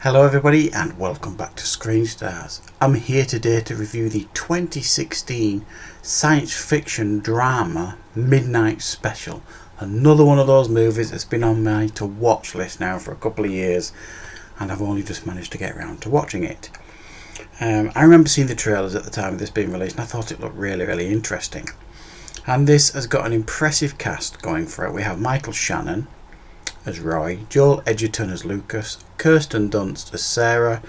Hello everybody and welcome back to Screen Stars. I'm here today to review the 2016 science fiction drama Midnight Special. Another one of those movies that's been on my to watch list now for a couple of years and I've only just managed to get around to watching it. I remember seeing the trailers at the time of this being released and I thought it looked really interesting. And this has got an impressive cast going for it. We have Michael Shannon as Roy, Joel Edgerton as Lucas, Kirsten Dunst as Sarah,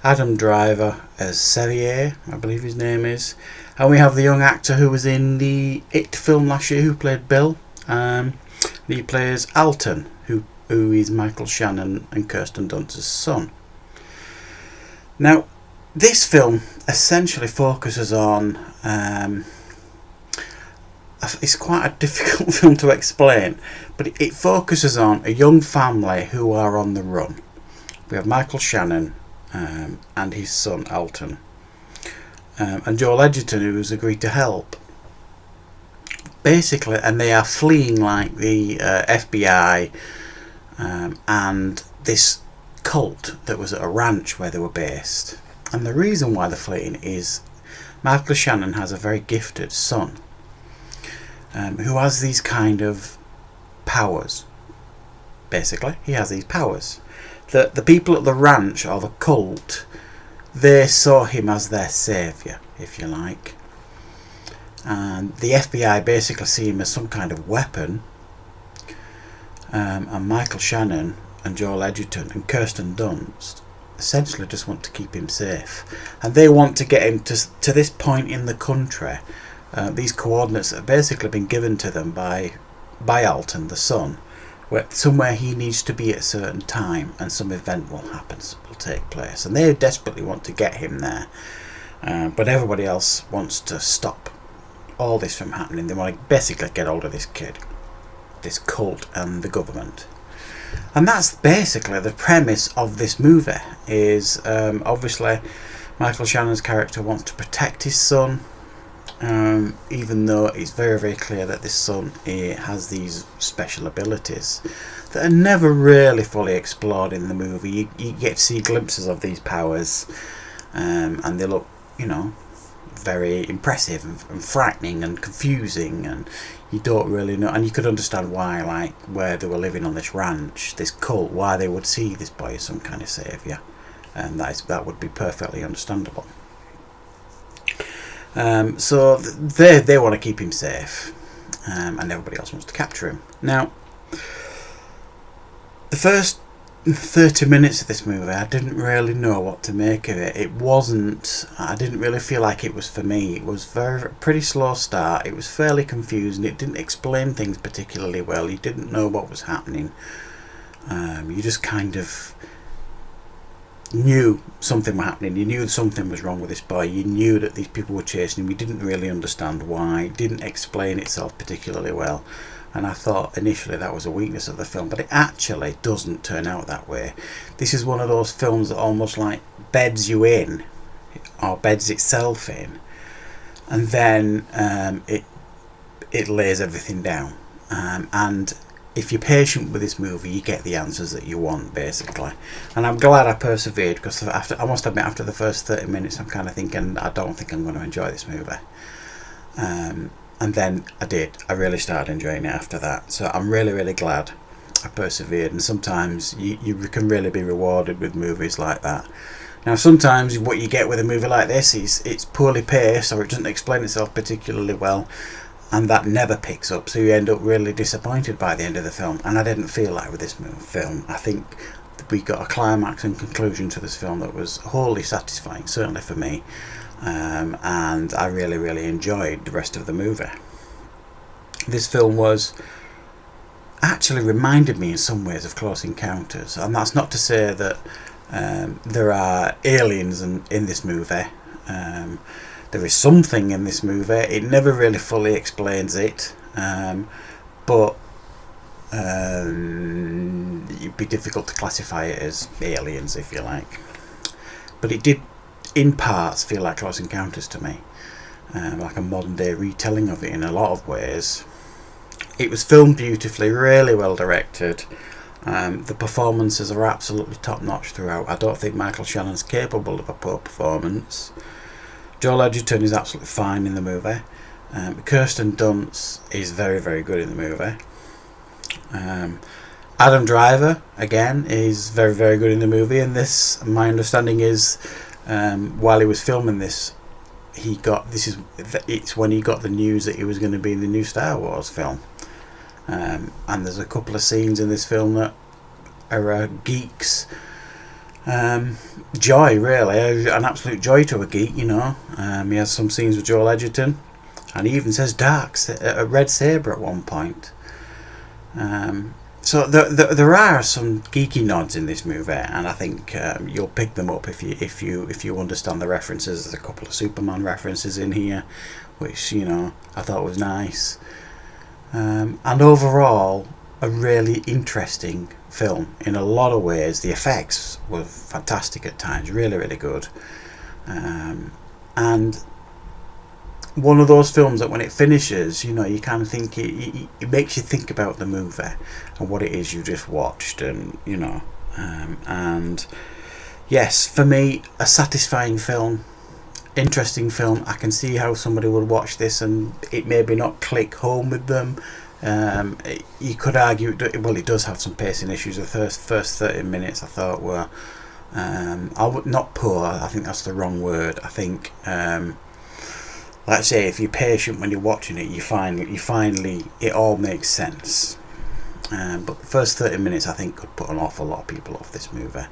Adam Driver as Sevier, I believe his name is, and we have the young actor who was in the It film last year who played Bill. He plays Alton, who is Michael Shannon and Kirsten Dunst's son. Now, this film essentially focuses on it's quite a difficult film to explain, but it focuses on a young family who are on the run. We have Michael Shannon and his son Alton, and Joel Edgerton, who has agreed to help. Basically, and they are fleeing like the FBI and this cult that was at a ranch where they were based. And the reason why they're fleeing is Michael Shannon has a very gifted son who has these kind of powers. Basically, he has these powers. The people at the ranch, or the cult, they saw him as their saviour, if you like. And the FBI basically see him as some kind of weapon. And Michael Shannon and Joel Edgerton and Kirsten Dunst essentially just want to keep him safe. And they want to get him to this point in the country. These coordinates have basically been given to them by Alton, the son, where somewhere he needs to be at a certain time and some event will take place. And they desperately want to get him there. But everybody else wants to stop all this from happening. They want to basically get hold of this kid, this cult and the government. And that's basically the premise of this movie. Is obviously Michael Shannon's character wants to protect his son, even though it's very clear that this son has these special abilities that are never really fully explored in the movie. You get to see glimpses of these powers, and they look, very impressive and frightening and confusing, and you don't really know, and you could understand why, like where they were living on this ranch, this cult, why they would see this boy as some kind of saviour, and that would be perfectly understandable. So they want to keep him safe, and everybody else wants to capture him. Now, the first 30 minutes of this movie, I didn't really know what to make of it. I didn't really feel like it was for me. It was pretty slow start. It was fairly confusing. It didn't explain things particularly well. You didn't know what was happening. You just kind of knew something was happening. You knew something was wrong with this boy. You knew that these people were chasing him. You didn't really understand why. It didn't explain itself particularly well. And I thought initially that was a weakness of the film, but it actually doesn't turn out that way. This is one of those films that almost like beds you in, or beds itself in, and then it lays everything down. And if you're patient with this movie, you get the answers that you want, basically. And I'm glad I persevered, because I must admit, after the first 30 minutes, I'm kind of thinking, I don't think I'm going to enjoy this movie. And then I did. I really started enjoying it after that. So I'm really glad I persevered. And sometimes you can really be rewarded with movies like that. Now, sometimes what you get with a movie like this is it's poorly paced, or it doesn't explain itself particularly well, and that never picks up. So you end up really disappointed by the end of the film. And I didn't feel like with this film. I think we got a climax and conclusion to this film that was wholly satisfying, certainly for me. And I really enjoyed the rest of the movie. This film actually reminded me in some ways of Close Encounters, and that's not to say that there are aliens in this movie. There is something in this movie. It never really fully explains it, but it'd be difficult to classify it as aliens, if you like. But it did in parts feel like Close Encounters to me, like a modern day retelling of it in a lot of ways. It was filmed beautifully, really well directed. The performances are absolutely top notch throughout. I don't think Michael Shannon's capable of a poor performance. Joel Edgerton is absolutely fine in the movie. Kirsten Dunst is very, very good in the movie. Adam Driver again is very, very good in the movie. And this, my understanding is, while he was filming this, it's when he got the news that he was going to be in the new Star Wars film. And there's a couple of scenes in this film that are a geek's joy, really, an absolute joy to a geek, you know. He has some scenes with Joel Edgerton, and he even says a red saber at one point. So there are some geeky nods in this movie, and I think you'll pick them up if you understand the references. There's a couple of Superman references in here, which, you know, I thought was nice. And overall, a really interesting film in a lot of ways. The effects were fantastic at times, really, really good. And one of those films that when it finishes, you know, you kind of think it makes you think about the movie and what it is you just watched, and you know, and yes, for me, a satisfying film, interesting film. I can see how somebody would watch this and it maybe not click home with them. You could argue, well, it does have some pacing issues. The first 30 minutes I thought were not poor, I think that's the wrong word. I think like I say, if you're patient when you're watching it, you finally it all makes sense. But the first 30 minutes I think could put an awful lot of people off this movie.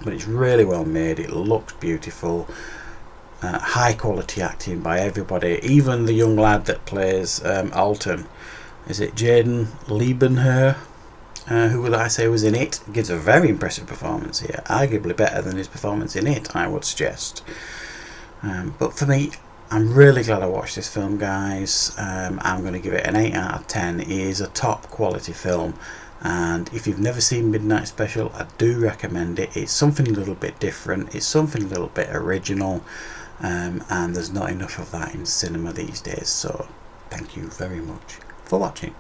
But it's really well made, it looks beautiful. High quality acting by everybody, even the young lad that plays Alton. Is it Jaden Liebenher? Who would I say was in it? Gives a very impressive performance here, arguably better than his performance in it, I would suggest. But for me, I'm really glad I watched this film, guys. I'm going to give it an 8 out of 10. It is a top quality film, and if you've never seen Midnight Special, I do recommend it. It's something a little bit different, it's something a little bit original, and there's not enough of that in cinema these days. So thank you very much for watching.